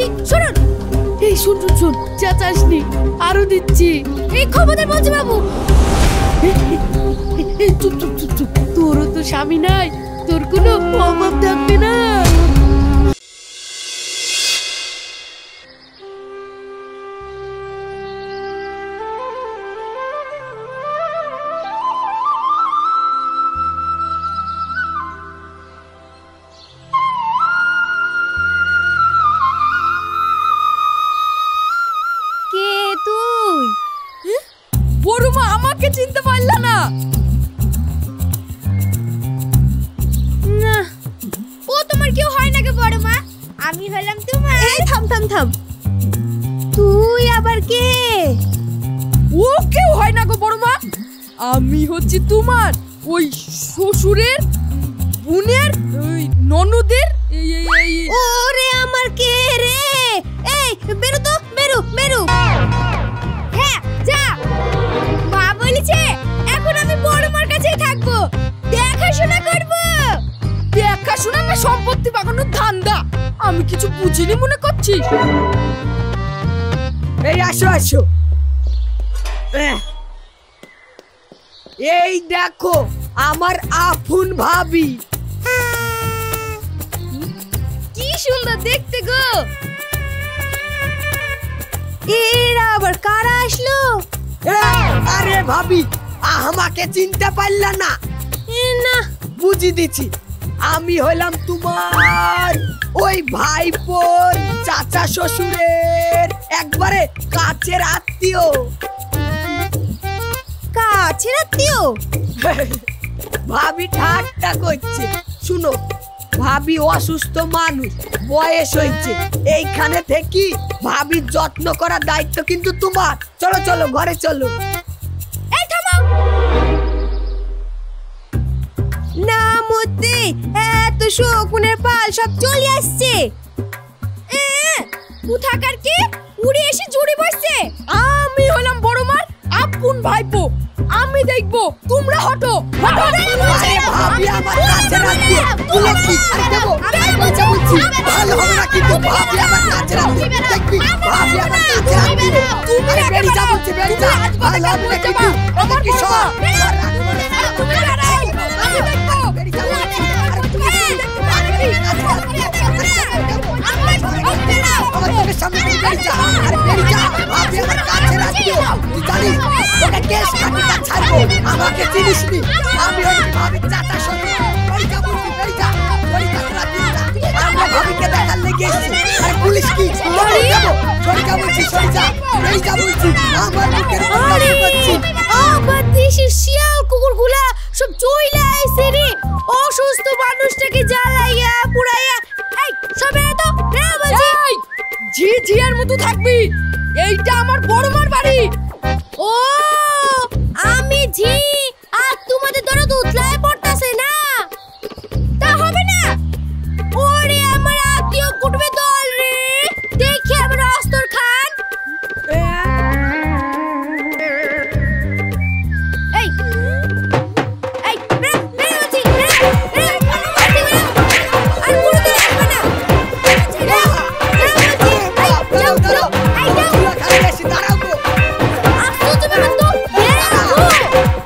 বলছি শুনুন। এই শুন শুন শুন, চেঁচাসনি, আরো দিচ্ছি। এই খবরদার বলছি বাবু। চুপ চুপ চুপ চুপ, তোরও তো স্বামী নাই, তোর কোনো অভাব থাকবে না। কে তুই? বড়মা আমাকে চিনতে পারলা না? না, ও তোমার কেউ হয় নাকি বড় মা? আমি হলাম তোমার। এই থাম থাম থাম, তুই আবার কে? ও কেউ হয় না গো বড়মা, আমি হচ্ছি তোমার ওই শ্বশুরের বোনের ননদের। ওরে আমার কে রে? এই বেরো তো, বেরো বেরো। হ্যাঁ যা, মা বলেছে এখন আমি বড় মার কাছেই থাকবো, দেখাশোনা করব। দেখাশোনা না সম্পত্তি বাগানোর ধান্দা? আমি কিছু বুঝিনি মনে করছিস? এই আসো আসো, এই দেখো আমার আপন ভাবি। কি সুন্দর দেখতে গো। এরা আবার কারা আসলো? আরে ভাবি, আমাকে চিনতে পারলা না? না, বুঝি দিছি, আমি হলাম তোমার ওই ভাইপোর চাচা শ্বশুরের একবারে কাছের আত্মীয়। কাছের আত্মীয়? ভাবি ঠাট্টা করছে। শুনো, ভাবি অসুস্থ মানুষ, বয়স হয়েছে, এইখানে থেকে ভাবির যত্ন করার দায়িত্ব কিন্তু তোমার। চলো চলো ঘরে চলো। এই থামাও না, মতে এত শকুনের পাল সব চলে আসছে। কোথাকার কে উড়ে এসে জুড়ে বসছে? আমি হলাম বড় মার আপন ভাইপো, আমি দেখবো, তোমরা হটো হটো। আরে ভাবি আমার কাছে রাখবে, তুলে কি করে দেবো? আমি বলছি ভালো হবে না, কিন্তু ভাবি আমার কাছে রাখবে, দেখবি ভাবি আমার কাছে রাখবে। তুমি বেরিয়ে যা বলছি, বেরিয়ে যা, ভালো হবে না কিন্তু। আমার কি সব তুমি দাঁড়াও, আমি দেখবো, বেরিয়ে যা বলছি। আরে তুমি আমার চোখের সামনে থেকে বেরিয়ে যা, আরে বেরিয়ে যা, ভাবি আমার কাছে রাখবে। তুই জানিস ওকে কেস কাটিটা ছাড়বো, আমাকে চিনিস নি, আমি ওই ভাবির চাচা শ্বশুর। বেরিয়ে যা বলছি, বেরিয়ে যা, বেরিয়ে যা, আমরা ভাবিকে দেখার লেগে এসেছি। আরে পুলিশ কি সরে যাবো, সরে যা বলছি, সরে যা, বেরিয়ে যা বলছি, আমার বুকের উপর কাজ করছি। আমার দেশের শিয়াল কুকুরগুলা সব চইলা আইছে রে, অসুস্থ মানুষটাকে জ্বালাইয়া পুড়াইয়া। এই সবে তো রে বলছি, এই জি জি এর মতো থাকবি, এইটা আমার বড় মার বাড়ি। ও আমি ঝি আর তোমাদের দরদ উতলায় পড়তাছে না, তা হবে না। ওরে আমার আত্মীয় কুটবে দল রে, দেখি আমার অস্তর খান। এই এই রে রে বলছি, রে রে আর কোনো দিন আসবে না। রে বলছি, যাও যাও, এই যাও, দাঁড়াও গো, আসছো তুমি তো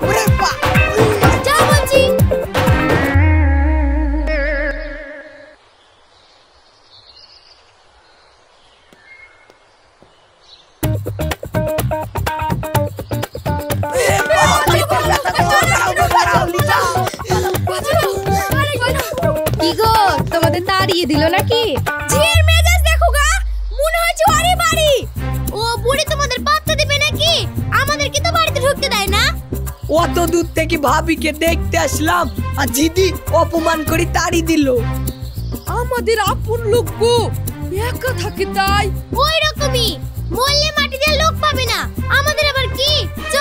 ওরে বা যাও বলছি। কি গো, তোমাদের তাড়িয়ে দিল নাকি? ঝির মেজাজ দেখো গা, মনে হচ্ছে আরে বাড়ি। ও বুড়ি তোমাদের পাত্তা দিবে নাকি? আমাদের কি তো বাড়িতে ঢুকতে দেয় না? অত দূর থেকে ভাবিকে দেখতে আসলাম, আর জিদি অপমান করে তাড়ি দিল। আমাদের আপন লোক গো, একা থাকে তাই। ওই রকমই, মরলে মাটি দিয়ে লোক পাবে না। আমাদের আবার কি? চ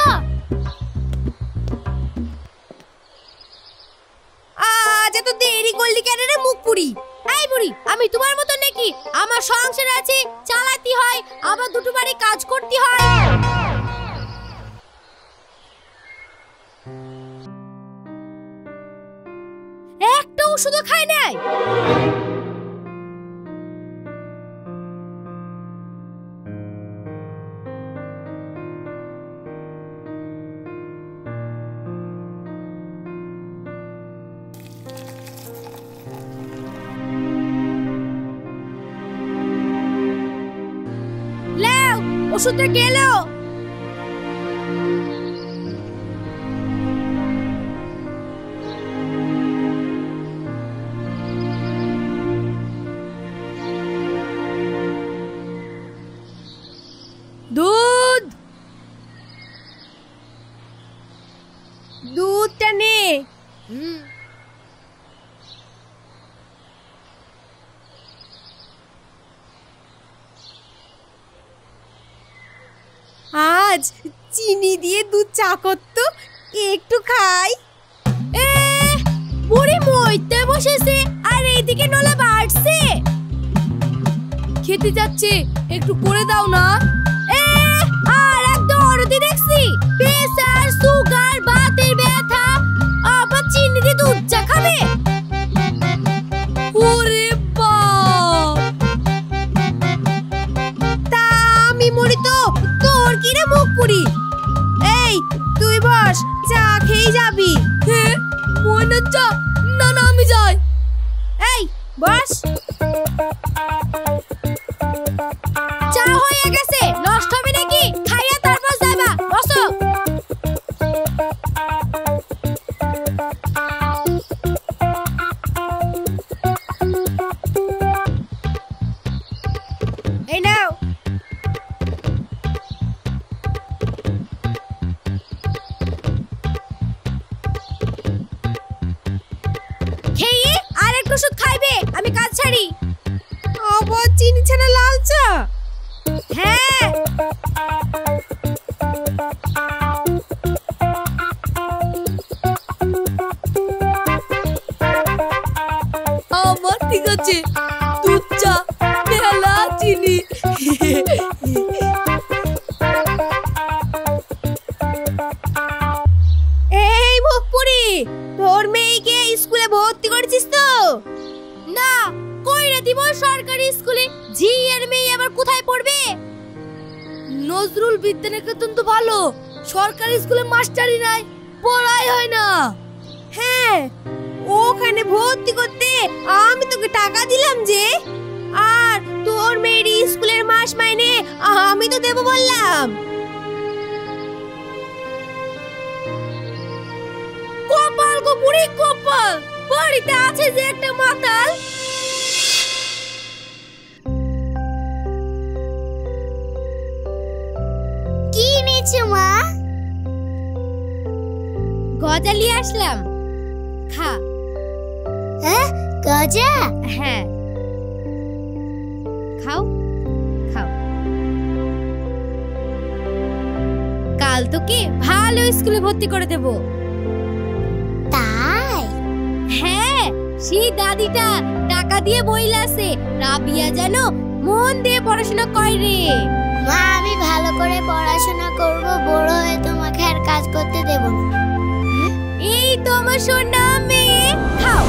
আজ এত দেরি করলি কেন রে মুখ পুরি? এই বুড়ি, আমি তোমার মতো নাকি? আমার সংসার আছে, চালাতে হয়, আবার দুটো বাড়ি কাজ করতে হয়। একটা ওষুধও খাই নাই। ওষুধটা গেল। দুধ, দুধটা নে। আজ চিনি দিয়ে দুধ চা করতো, একটু খাই। বুড়ি মইতে বসেছে আর এইদিকে নলা বাড়ছে। খেতে যাচ্ছে, একটু করে দাও না। আর একদম অরতি দেখছি প্রেসার, সুগার, বাতের ব্যথা, আবার চিনি দিয়ে দুধ চা খাবে। ওরে বাপ, তা আমি মরি তো তোর কি রে মুখ পুরি। এই তুই বস, চা খেয়ে যাবি। হ্যাঁ মনে চা, না না আমি যাই। এই বস, চা হয়ে গেছে, নষ্ট হবে নাকি? খাইয়া তারপর যাবা, বসো। এই নাও। খেয়ে আর একটু ওষুধ খাইবে, আমি কাজ ছাড়ি। আবার চিনি ছাড়া লাল চা? হ্যাঁ। আমার ঠিক আছে, দুধ চা, পেয়ালা চিনি। এই মুখপুরি, তোর মেয়েকে স্কুলে ভর্তি করেছিস তো? না, কইরে দিব সরকারি স্কুলে। ঝি এর মেয়ে আবার কোথায় পড়বে? নজরুল বিদ্যানিকেতন তো ভালো, সরকারি স্কুলে মাস্টারই নাই, পড়াই হয় না। হ্যাঁ, ওখানে ভর্তি করতে আমি তোকে টাকা দিলাম যে, আর তোর মেয়ের স্কুলের মাস মাইনে আমি তো দেব বললাম। কপাল গো বুড়ি কপাল, বাড়িতে আছে যে একটা মাতাল। কি নিয়েছো মা? গজা নিয়ে আসলাম, খা। হ্যাঁ গজা? হ্যাঁ খাও খাও। কাল তোকে ভালো স্কুলে ভর্তি করে দেব। তাই? হ্যাঁ, সেই দাদিটা টাকা দিয়ে বইলাছে রাবিয়া যেন মন দিয়ে পড়াশোনা করে রে। মা আমি ভালো করে পড়াশোনা করব, বড় হয়ে তোমাকে আর কাজ করতে দেব না। এই তো আমার সোনা মেয়ে, খাও।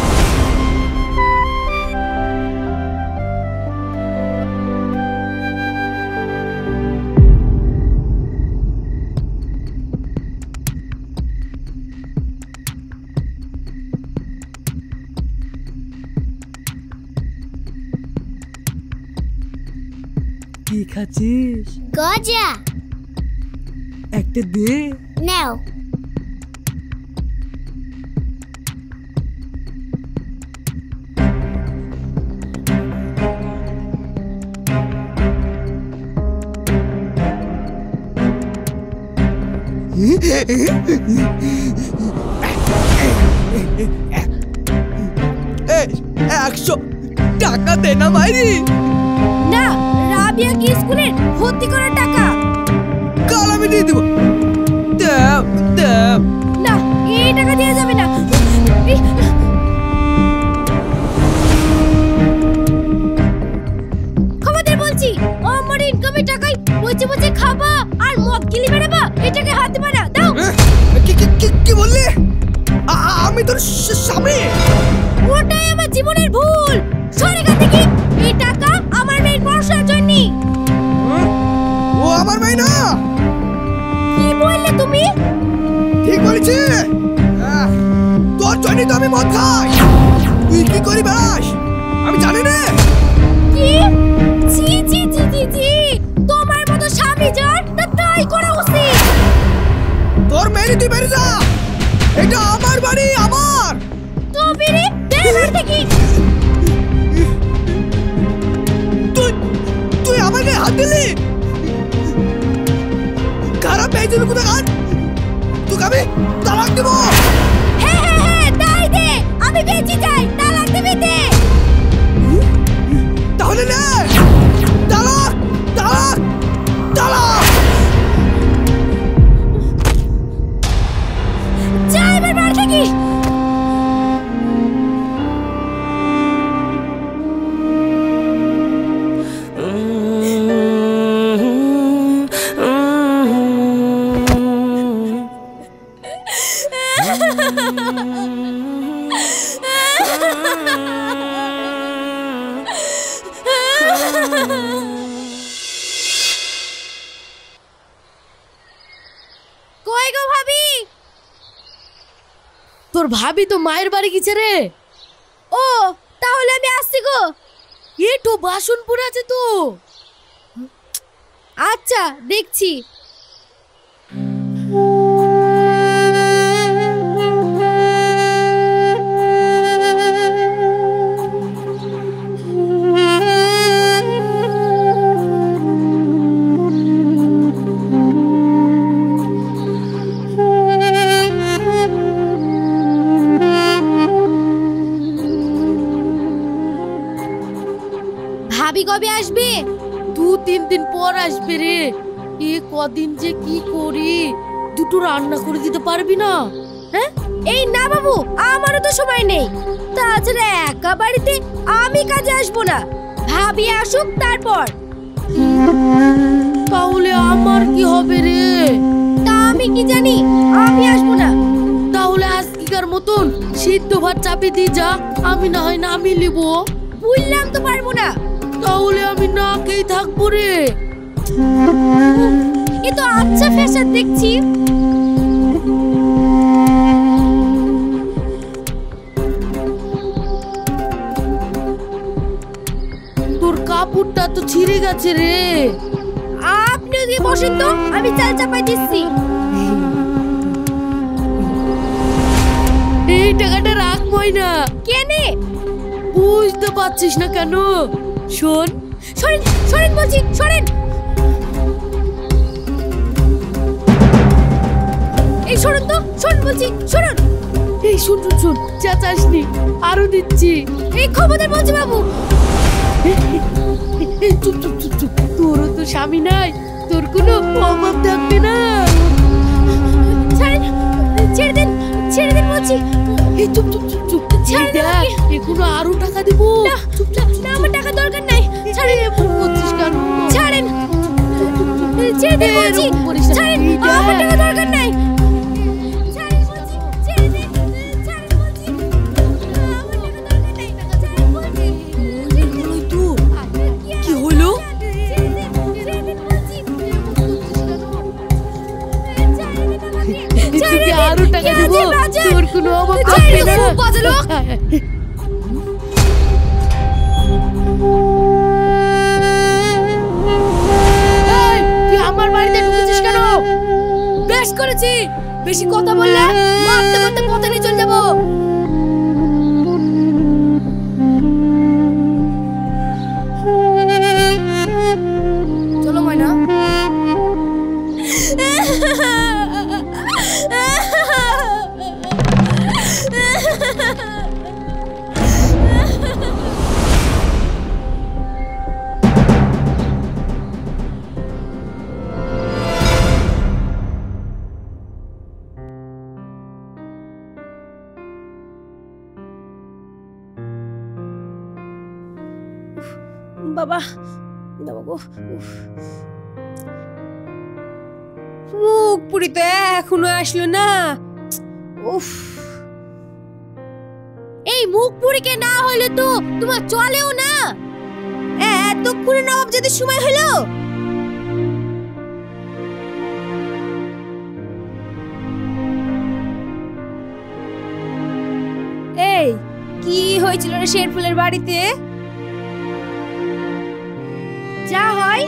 কি খাচ্ছিস? গজা। একটা দে। নাও। একশো টাকা দে না মাইরি। না, রাবিয়া কি স্কুলে ভর্তি করার টাকা? কাল আমি দিয়ে দেবো। দেব দেব। না, এই টাকা দিয়ে যাবে না। খবরদার বলছি, আমার ইনকামের টাকায় বসে বসে খাবা আর মদ গিলি বেড়াবা, এটাকে হাত দিবা না। দাও। কি বললি? আমি তোর স্বামী। ওটাই আমার জীবনের ভুল। সরে এখান থেকে। এই টাকা আমার মেয়ের পড়াশোনার জন্য। ও আমার মেয়ে না। কি বললে তুমি? ঠিক বলেছি, তোর জন্য তো আমি মদ খাই। তুই কি করি বেড়াস আমি জানি না। কি? জি জি জি জি জি, তোমার মতো স্বামী বিজন তা তাই করা উচিত। তোর মেরে তুই বেরিয়ে যা, এটা আমার বাড়ি, আমার। তো বেরে বের বাড়ি থেকে। তুই তুই আমাকে হাত দিলি, খারাপ পেয়েছিল কোথায় হাত, তোকে আমি তালাক দেব। হ্যাঁ হ্যাঁ হ্যাঁ তাই দে, আমি বেঁচে যাই, তালাক দিবি দে। তাহলে নে তালাক, তালাক, তালাক। যা এবার বাড়ি থেকে। কই গো ভাবি? তোর ভাবি তো মায়ের বাড়ি গেছে রে। ও তাহলে আমি আসছি গো। একটু বাসনপুর আছে তো। আচ্ছা দেখছি। ভাবি কবে আসবে? 2-3 দিন পর আসবে রে। এ কদিন যে কি করি, দুটো রান্না করে দিতে পারবি না? হ্যাঁ এই না বাবু, আমারও তো সময় নেই। তাছাড়া একা বাড়িতে আমি কাজে আসবো না, ভাবি আসুক তারপর। তাহলে আমার কি হবে রে? তা আমি কি জানি, আমি আসবো না। তাহলে আজকেকার মতন সিদ্ধ ভাত চাপে দিয়ে যা, আমি না হয় নামি লিব। বুঝলাম তো পারবো না। তাহলে আমি না খেয়ে থাকবো রে। এ তো আচ্ছা ফ্যাশন দেখছি। তোর কাপড়টা তো ছিঁড়ে গেছে রে। আপনি ওদিকে বসেন তো, আমি চাল চাপাই দিচ্ছি। এই টাকাটা রাখবই না। কেনে? বুঝতে পারছিস না কেন? শোন। সরেন সরেন বলছি, সরেন। এই সরেন তো, সরেন বলছি, সরেন। এই শুন শুন শুন, চেঁচাসনি, আরো দিচ্ছি। এই খবরদার বলছি বাবু। চুপ চুপ চুপ চুপ, তোরও তো স্বামী নাই, তোর কোনো অভাব থাকবে না। ছাড়েন, ছেড়ে দেন, ছেড়ে দেন বলছি। এই চুপ চুপ চুপ চুপ, ছাড় দেখ আমাকে। এখনো আরো টাকা দিব। না, না আমার টাকা দরকার নাই। ছাড়েন, এমন করছিস কেন? ছাড়েন, ছেড়ে দেন বলছি। এরকম করিস না। ছাড়েন, এই দেখ। আমার টাকা দরকার নাই। ছাড়েন বলছি, ছেড়ে দেন, ছাড়েন বলছি। আমার টাকা দরকার নাই, ছাড়েন বলছি। ওই তো, কি হলো? ছেড়ে দেন, ছেড়ে দেন বলছি। তোকে আরো টাকা কে দেবো, আছে বাজার? তোর কোনো অভাব ছাড়েন, থাকবে না। খুব বাজে লোক। এই, তুই আমার বাড়িতে ঢুকেছিস কেন? বেশ করেছি, বেশি কথা বললে মারতে মারতে পথে নিয়ে চলে যাবো। চলো ময়না। বাবা, বাবা গো, মুখ পুরি তো এখনো আসলো না। উফ, এই মুখ পুরিকে না হইলে তো তোমার চলেও না। এতক্ষণে নবাব যেতে সময় হলো। এই কি হয়েছিল রে শেরফুলের বাড়িতে? যা হয়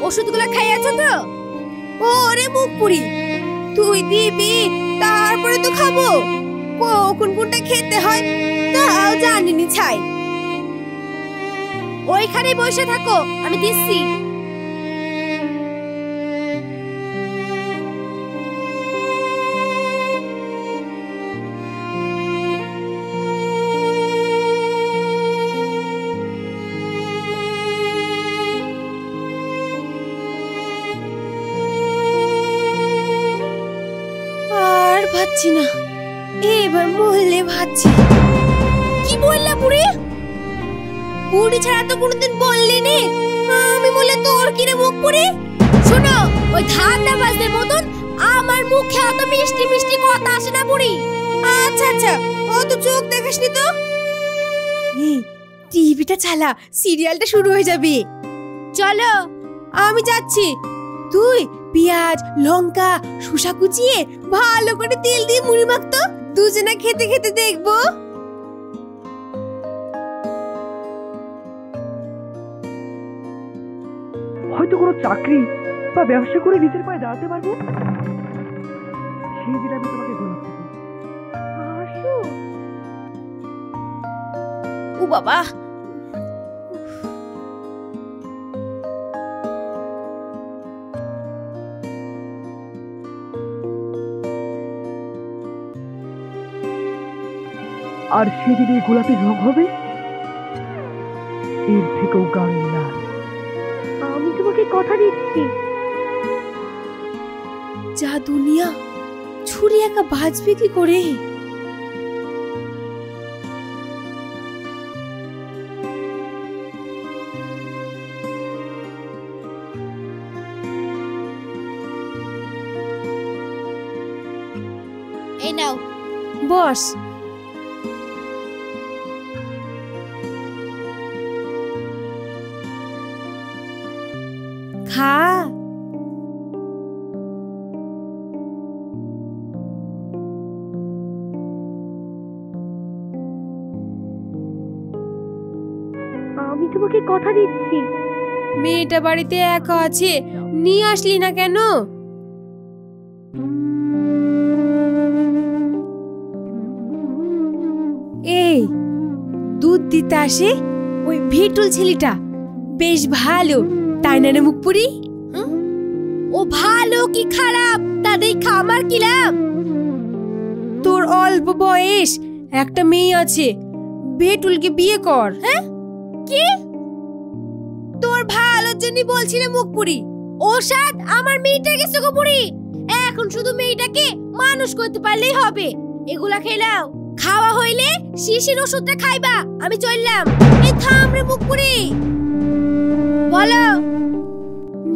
ওষুধগুলো খাইয়াছ তো? ওরে মুখ পুরি, তুই দিবি তারপরে তো খাবো। কখন কোনটা খেতে হয় তাও জানিনি ছাই। ওইখানে বসে থাকো, আমি দিচ্ছি। আর ভাবছি না, এবার মরলে ভাবছি। কি বললা বুড়ি? বুড়ি ছাড়া তো কোনোদিন বললি নি। আমি বলে তোর কিরে মুখ পুরি? শোনো, ওই ধান্দা বাজদের মতন আমার মুখে অত মিষ্টি মিষ্টি কথা আসে না বুড়ি। আচ্ছা আচ্ছা, অত চোখ দেখাসনি তো। টিভিটা চালা, সিরিয়ালটা শুরু হয়ে যাবে। চলো, আমি যাচ্ছি। তুই পেঁয়াজ লঙ্কা শসা কুচিয়ে ভালো করে তেল দিয়ে মুড়ি মাখতো, দুজনে খেতে খেতে দেখবো। হয়তো কোনো চাকরি বা ব্যবসা করে নিজের পায়ে দাঁড়াতে পারবো, সেই দিন আমি তোমাকে গোলাপ দেবো। আসো। ও বাবা, আর সেদিন এই গোলাপের রং হবে এর থেকেও গাঢ় লাল। আমি তোমাকে কথা দিচ্ছি। যা দুনিয়া, ছুরি একা বাজবে কি করে? এই নাও, বস। খা। আমি তোমাকে কথা দিচ্ছি। মেয়েটা বাড়িতে একা আছে, নিয়ে আসলি না কেন? এই দুধ দিতে আসে ওই ভেটুল ছেলেটা বেশ ভালো, তাই না রে মুখপুরি? ও ভালো কি খারাপ তা দেখা আমার কি লাভ? তোর অল্প বয়স একটা মেয়ে আছে, ভেটুলকে বিয়ে কর। হ্যাঁ কি? তোর ভালোর জন্য বলছি রে মুখপুরি। ও সাথ আমার মেয়েটা গেছে গো পুরি। এখন শুধু মেয়েটাকে মানুষ করতে পারলেই হবে। এগুলা খেলাও, খাওয়া হইলে শিশির ওষুধটা খাইবা। আমি চললাম। এই থাম রে মুখপুরি। বলো,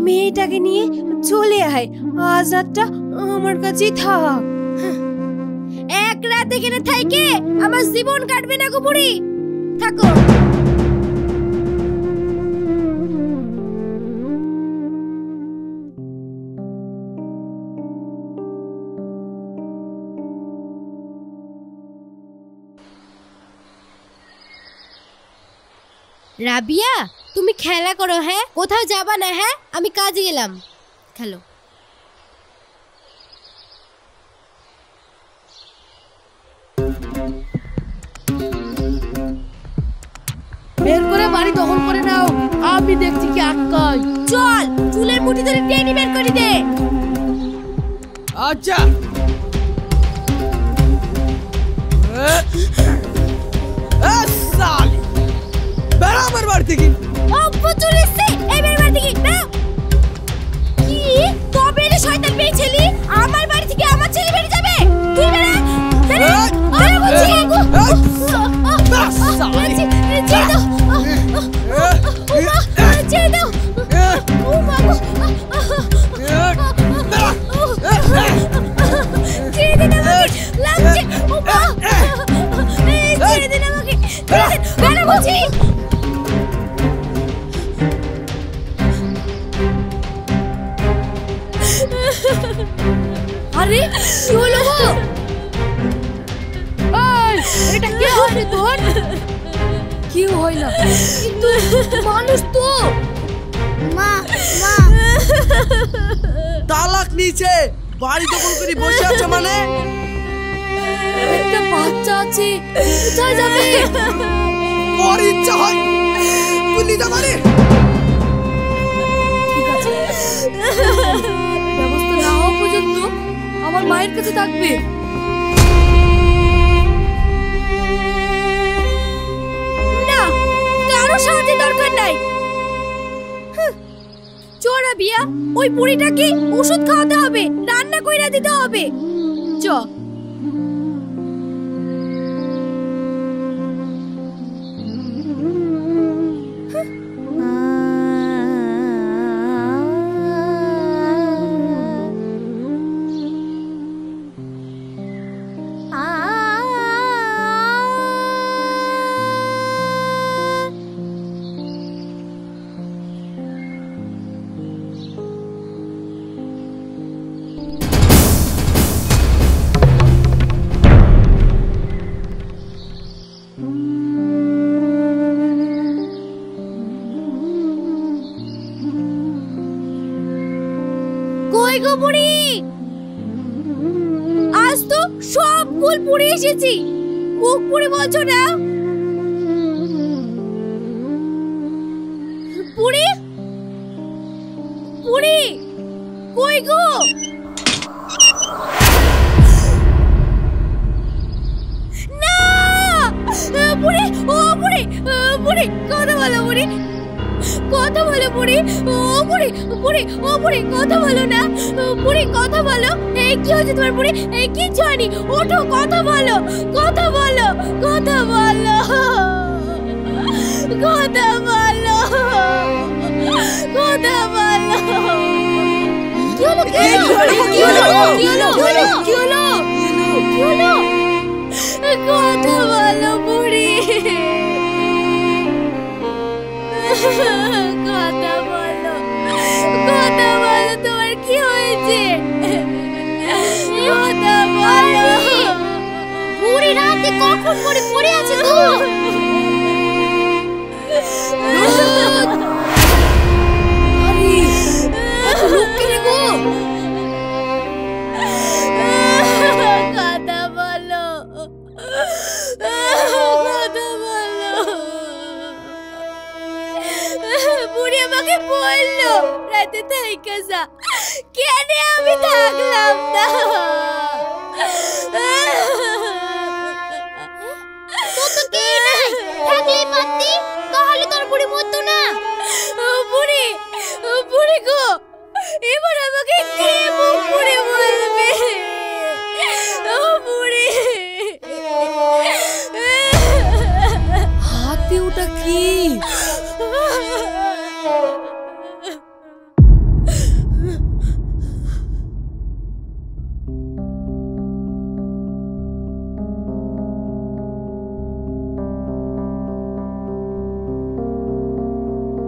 মেয়েটাকে নিয়ে চলে আয়, আজ রাতটা আমার কাছেই থাক। এক রাত এখানে থাইকে আমার জীবন কাটবে না গো বুড়ি। থাকো। রাবিয়া, তুমি খেলা করো। হ্যাঁ, কোথাও যাবা না? হ্যাঁ, আমি কাজে গেলাম। খেলো। বের করে বাড়ি দখল করে নাও, আমি দেখছি কি আটকাই। চল, চুলের মুঠি ধরে টেনে বের করে দে। আচ্ছা। বেড়া আমার বাড়ি থেকে। অব্বু চলে এসছে, এই বের বাড়ি থেকে না। কি তবে রে শয়তান মেয়ে ছেলে, আমার বাড়ি থেকে আমার ছেলে বেরিয়ে যাবে? তুই বেরা, বেরা। আরে বলছি গো। ছেড়ে দাও, ছেড়ে দাও। ও মা গো। ছেড়ে দিন আমাকে, লাগছে। ও মা, ছেড়ে দিন আমাকে, বেরা বলছি। আরে কি হলো গো? এটা কি হইল তোর? কি হইল? কিন্তু মানুষ তো। মা মা তালাক নিচে বাড়ি দখল করে বসে আছে মানে একটা বাচ্চা আছে, কোথায় যাবে? ওর ইচ্ছা হয় তুই নিতে পারে। ঠিক আছে, ব্যবস্থা না হওয়া পর্যন্ত আমার মায়ের কাছে থাকবে। না, কারো সাহায্যের দরকার নাই। চোরা বিয়া, ওই বুড়িটাকে ওষুধ খাওয়াতে হবে, রান্না কইরা দিতে হবে। চ। কই গো বুড়ি, আজ তো সব ফুল পুড়ে এসেছি, মুখ পুড়ে বলছো না? বুড়ি, বুড়ি, কই গো? না বুড়ি, ও বুড়ি, বুড়ি কথা বলো বুড়ি, কথা বলো বুড়ি, ও বুড়ি, বুড়ি, ও বুড়ি কথা বলো না, বুড়ি কথা বলো। এই কি হয়েছে তোমার বুড়ি? এই কি জানি, ওঠো কথা বলো, কথা বলো, কথা বলো, কথা বলো, কথা বলো। কি হলো? কি হলো? কি হলো? কি হলো? কি হলো? কি হলো? কথা বলো বুড়ি, কথা বলো, কথা বলো, তোমার কি হয়েছে? কথা বলো। বুড়ি রাতে কখন পড়ে আছে গো? আরে এত লোক কেনে গো? কথা বলো, কথা বলো। বুড়ি আমাকে বললো রাতে থাইকা যা, কেন আমি থাকলাম না? তো কে নাই থাকলে পারতি, তাহলে তোর বুড়ি মরতো না। বুড়ি, বুড়ি গো, এবার আমাকে কে মুখ পুড়ে বলবে? ও বুড়ি, হাতে ওটা কি?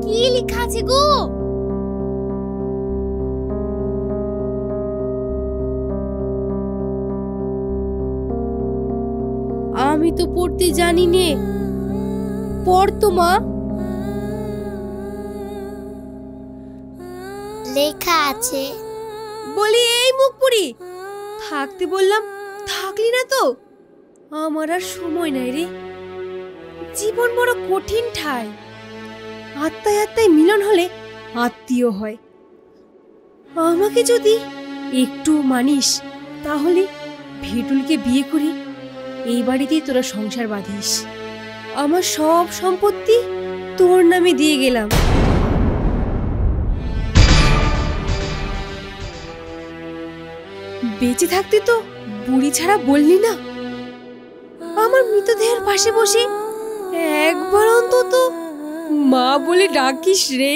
কি লেখা আছে গো? আমি তো পড়তে জানি নে, পড় তো মা। লেখা আছে। বলি এই মুখ পুরি, থাকতে বললাম থাকলি না তো? আমার আর সময় নাই রে, জীবন বড় কঠিন ঠাই। আত্মায় আত্মায় মিলন হলে আত্মীয় হয়। আমাকে যদি একটু মানিস, তাহলে ভেটুলকে বিয়ে করে এই বাড়িতেই তোরা সংসার বাঁধিস। আমার সব সম্পত্তি তোর নামে দিয়ে গেলাম। বেঁচে থাকতে তো বুড়ি ছাড়া বললি না। আমার মৃতদেহের পাশে বসে একবার অন্তত মা বলে ডাকিস রে।